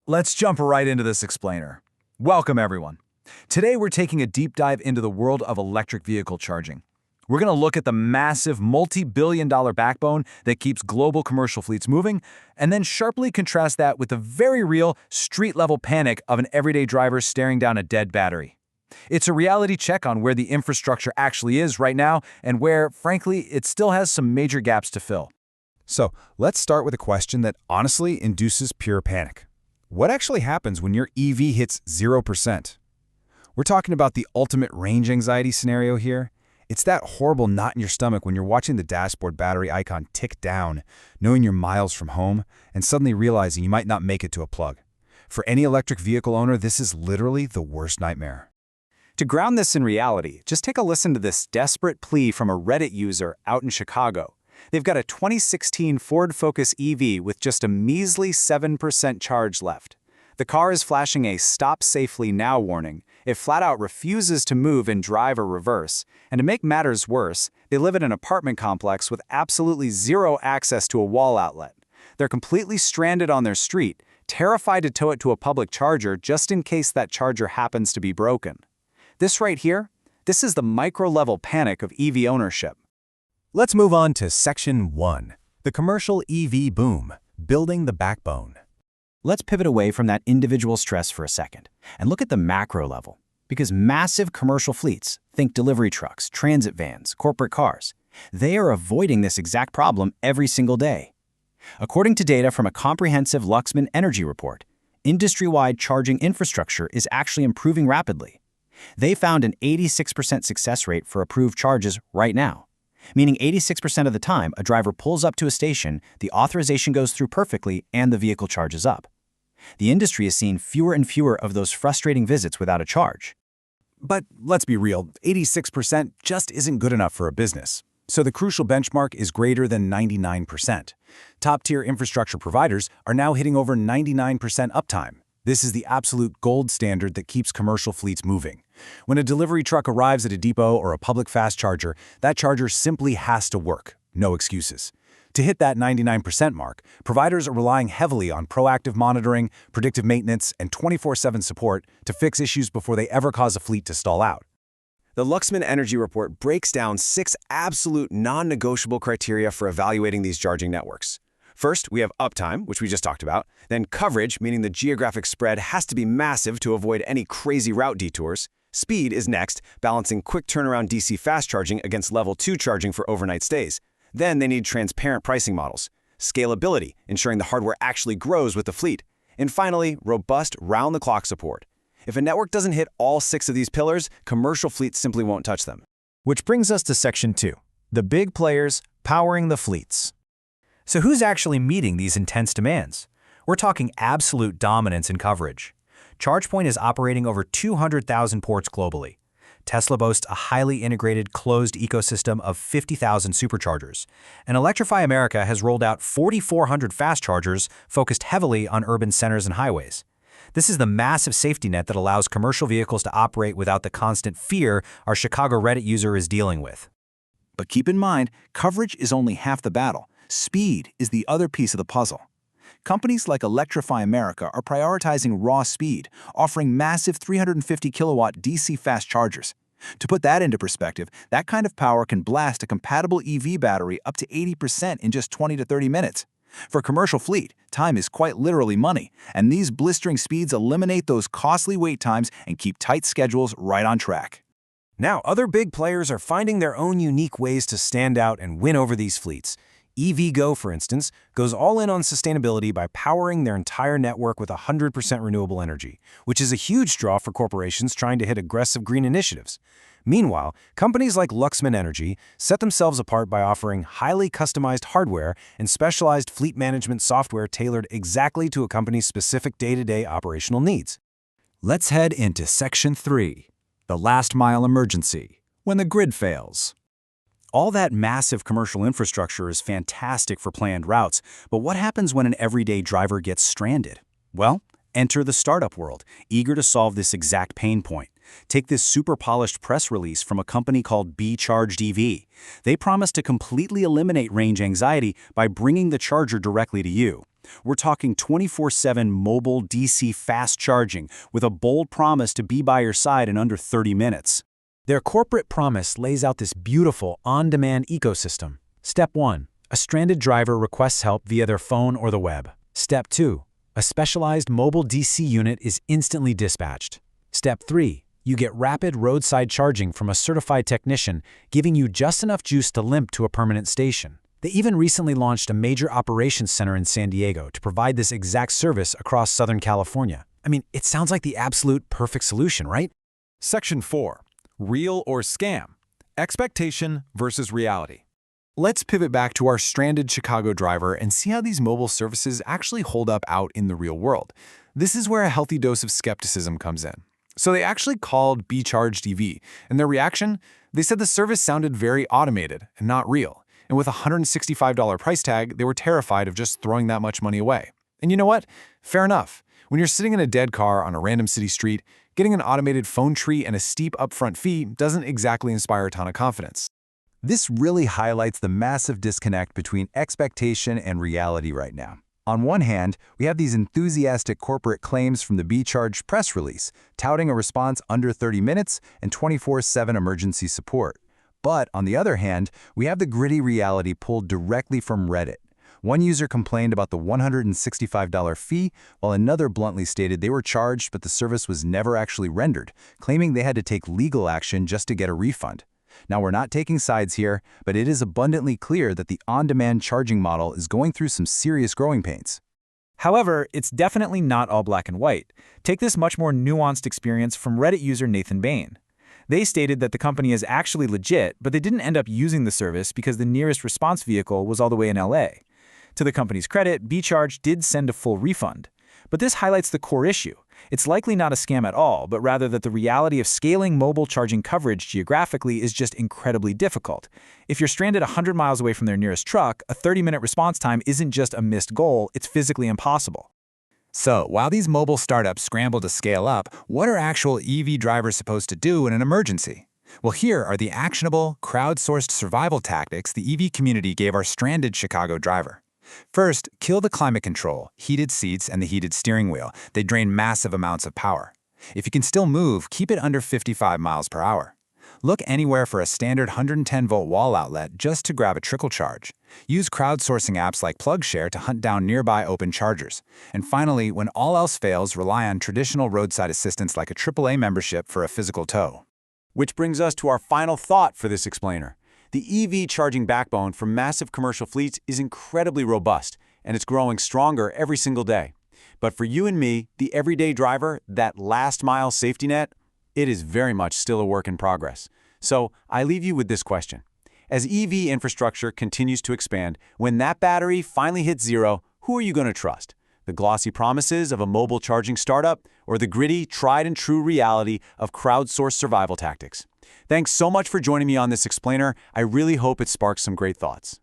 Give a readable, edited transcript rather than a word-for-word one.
Let's jump right into this explainer. Welcome, everyone. Today, we're taking a deep dive into the world of electric vehicle charging. We're going to look at the massive multi-billion-dollar backbone that keeps global commercial fleets moving, and then sharply contrast that with the very real street-level panic of an everyday driver staring down a dead battery. It's a reality check on where the infrastructure actually is right now and where, frankly, it still has some major gaps to fill. So let's start with a question that honestly induces pure panic. What actually happens when your EV hits 0%? We're talking about the ultimate range anxiety scenario here. It's that horrible knot in your stomach when you're watching the dashboard battery icon tick down, knowing you're miles from home, and suddenly realizing you might not make it to a plug. For any electric vehicle owner, this is literally the worst nightmare. To ground this in reality, just take a listen to this desperate plea from a Reddit user out in Chicago. They've got a 2016 Ford Focus EV with just a measly 7% charge left. The car is flashing a "Stop Safely Now" warning. It flat out refuses to move in drive or reverse. And to make matters worse, they live in an apartment complex with absolutely zero access to a wall outlet. They're completely stranded on their street, terrified to tow it to a public charger just in case that charger happens to be broken. This right here, this is the micro-level panic of EV ownership. Let's move on to Section 1, the commercial EV boom, building the backbone. Let's pivot away from that individual stress for a second and look at the macro level. Because massive commercial fleets, think delivery trucks, transit vans, corporate cars, they are avoiding this exact problem every single day. According to data from a comprehensive Luxman energy report, industry-wide charging infrastructure is actually improving rapidly. They found an 86% success rate for approved charges right now, meaning 86% of the time a driver pulls up to a station, the authorization goes through perfectly, and the vehicle charges up. The industry is seeing fewer and fewer of those frustrating visits without a charge. But let's be real, 86% just isn't good enough for a business. So the crucial benchmark is greater than 99%. Top-tier infrastructure providers are now hitting over 99% uptime. This is the absolute gold standard that keeps commercial fleets moving. When a delivery truck arrives at a depot or a public fast charger, that charger simply has to work. No excuses. To hit that 99% mark, providers are relying heavily on proactive monitoring, predictive maintenance, and 24/7 support to fix issues before they ever cause a fleet to stall out. The Luxman Energy Report breaks down 6 absolute non-negotiable criteria for evaluating these charging networks. First, we have uptime, which we just talked about. Then coverage, meaning the geographic spread has to be massive to avoid any crazy route detours. Speed is next, balancing quick turnaround DC fast charging against level 2 charging for overnight stays. Then they need transparent pricing models. Scalability, ensuring the hardware actually grows with the fleet. And finally, robust round-the-clock support. If a network doesn't hit all 6 of these pillars, commercial fleets simply won't touch them. Which brings us to Section 2, the big players powering the fleets. So who's actually meeting these intense demands? We're talking absolute dominance in coverage. ChargePoint is operating over 200,000 ports globally. Tesla boasts a highly integrated, closed ecosystem of 50,000 superchargers. And Electrify America has rolled out 4,400 fast chargers focused heavily on urban centers and highways. This is the massive safety net that allows commercial vehicles to operate without the constant fear our Chicago Reddit user is dealing with. But keep in mind, coverage is only half the battle. Speed is the other piece of the puzzle. Companies like Electrify America are prioritizing raw speed, offering massive 350 kilowatt DC fast chargers. To put that into perspective, that kind of power can blast a compatible EV battery up to 80% in just 20 to 30 minutes. For a commercial fleet, time is quite literally money, and these blistering speeds eliminate those costly wait times and keep tight schedules right on track. Now, other big players are finding their own unique ways to stand out and win over these fleets. EVgo, for instance, goes all in on sustainability by powering their entire network with 100% renewable energy, which is a huge draw for corporations trying to hit aggressive green initiatives. Meanwhile, companies like Luxman Energy set themselves apart by offering highly customized hardware and specialized fleet management software tailored exactly to a company's specific day-to-day operational needs. Let's head into Section 3, the last mile emergency, when the grid fails. All that massive commercial infrastructure is fantastic for planned routes, but what happens when an everyday driver gets stranded? Well, enter the startup world, eager to solve this exact pain point. Take this super polished press release from a company called Be Charged EV. They promise to completely eliminate range anxiety by bringing the charger directly to you. We're talking 24/7 mobile DC fast charging with a bold promise to be by your side in under 30 minutes. Their corporate promise lays out this beautiful, on-demand ecosystem. Step 1. A stranded driver requests help via their phone or the web. Step 2. A specialized mobile DC unit is instantly dispatched. Step 3. You get rapid roadside charging from a certified technician, giving you just enough juice to limp to a permanent station. They even recently launched a major operations center in San Diego to provide this exact service across Southern California. I mean, it sounds like the absolute perfect solution, right? Section 4. Real or scam? Expectation versus reality. Let's pivot back to our stranded Chicago driver and see how these mobile services actually hold up out in the real world. This is where a healthy dose of skepticism comes in. So they actually called Be-Charged EV, and their reaction? They said the service sounded very automated and not real. And with a $165 price tag, they were terrified of just throwing that much money away. And you know what? Fair enough. When you're sitting in a dead car on a random city street, getting an automated phone tree and a steep upfront fee doesn't exactly inspire a ton of confidence. This really highlights the massive disconnect between expectation and reality right now. On one hand, we have these enthusiastic corporate claims from the Be-Charged press release, touting a response under 30 minutes and 24/7 emergency support. But on the other hand, we have the gritty reality pulled directly from Reddit. One user complained about the $165 fee, while another bluntly stated they were charged but the service was never actually rendered, claiming they had to take legal action just to get a refund. Now, we're not taking sides here, but it is abundantly clear that the on-demand charging model is going through some serious growing pains. However, it's definitely not all black and white. Take this much more nuanced experience from Reddit user Nathan Bain. They stated that the company is actually legit, but they didn't end up using the service because the nearest response vehicle was all the way in LA. To the company's credit, Be-Charged did send a full refund. But this highlights the core issue. It's likely not a scam at all, but rather that the reality of scaling mobile charging coverage geographically is just incredibly difficult. If you're stranded 100 miles away from their nearest truck, a 30-minute response time isn't just a missed goal, it's physically impossible. So, while these mobile startups scramble to scale up, what are actual EV drivers supposed to do in an emergency? Well, here are the actionable, crowdsourced survival tactics the EV community gave our stranded Chicago driver. First, kill the climate control, heated seats, and the heated steering wheel. They drain massive amounts of power. If you can still move, keep it under 55 miles per hour. Look anywhere for a standard 110-volt wall outlet just to grab a trickle charge. Use crowdsourcing apps like PlugShare to hunt down nearby open chargers. And finally, when all else fails, rely on traditional roadside assistance like a AAA membership for a physical tow. Which brings us to our final thought for this explainer. The EV charging backbone for massive commercial fleets is incredibly robust, and it's growing stronger every single day. But for you and me, the everyday driver, that last-mile safety net, it is very much still a work in progress. So I leave you with this question. As EV infrastructure continues to expand, when that battery finally hits zero, who are you going to trust? The glossy promises of a mobile charging startup, or the gritty, tried-and-true reality of crowdsourced survival tactics? Thanks so much for joining me on this explainer. I really hope it sparks some great thoughts.